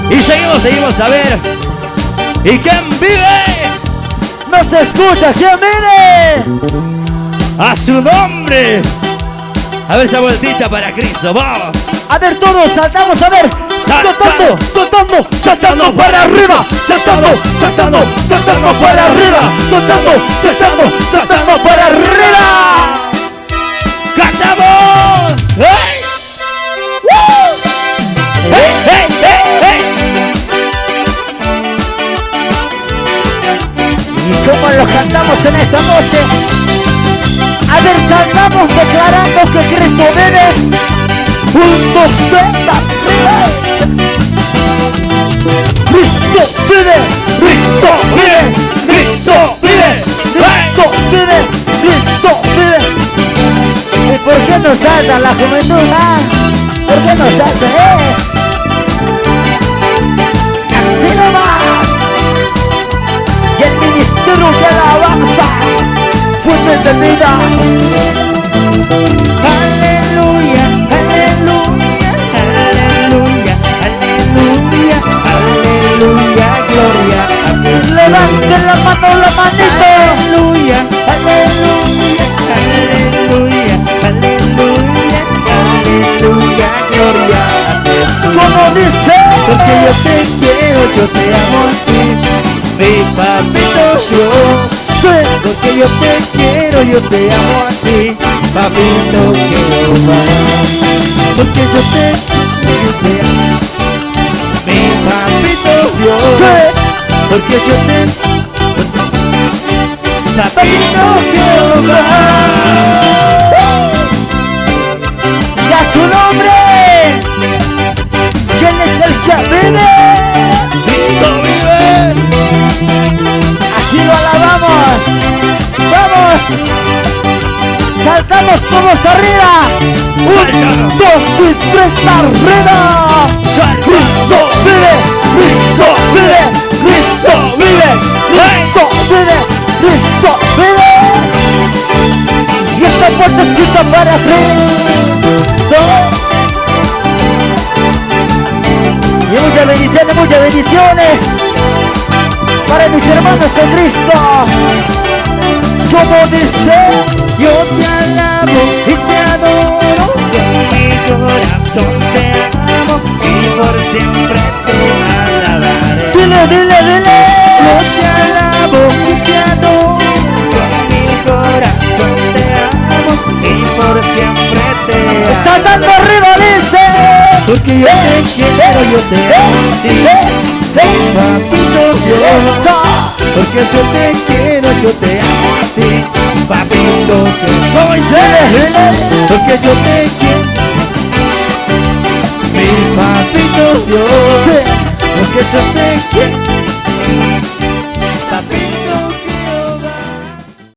Y seguimos a ver. ¿Y quién vive? No se escucha, ¿quién vive? A su nombre. A ver esa vueltita para Cristo, vamos. A ver, todos saltamos, a ver. Saltando, saltando, saltando para arriba. Saltando, saltando, saltando para arriba. Saltando, saltando, saltando para arriba. ¡Cantamos! ¡Hey! ¡Woo! ¡Hey, hey, hey, hey! ¿Y cómo lo cantamos en esta noche? A ver, saltamos declarando que Cristo vive. 1, 2, 3, arriba. Cristo vive, Cristo vive, Cristo vive, Cristo vive, Cristo vive. ¿Y por qué no salta la juventud? ¿Por qué no salta? Así nomás. Y el ministerio de alabanza fuente de vida. Aleluya, aleluya, aleluya, aleluya, aleluya, gloria a Jesús. Levanten la mano, la manito. Aleluya, aleluya, aleluya, aleluya, aleluya, gloria a Jesús. Como dice, porque yo te quiero, yo te amo a ti, mi papito Dios. Porque yo te quiero, yo te amo a ti, papito Jehová. Porque yo te amo, mi papito Dios. Porque yo te papito Jehová. y a su nombre. ¿Quién es el que vive? Cristo vive. Aquí lo alabamos. Vamos. Saltamos todos arriba. 1, 2 y 3 arriba. Cristo vive, Cristo vive, Cristo vive, Cristo vive, Cristo vive. Y esta puertecita para Cristo. Y muchas bendiciones para mis hermanos en Cristo. Como dice, Yo te alabo y te adoro, con mi corazón te amo y por siempre te alabaré. dile, dile, dile. Yo te alabo y te adoro, con mi corazón te amo y por siempre te alabaré. Saltando arriba dice, Porque yo te quiero, yo te amo a ti, papito Dios. Porque yo te quiero, yo te amo a ti, papito Dios. ¿Cómo dice? Porque yo te quiero, mi papito Dios. Porque yo te quiero.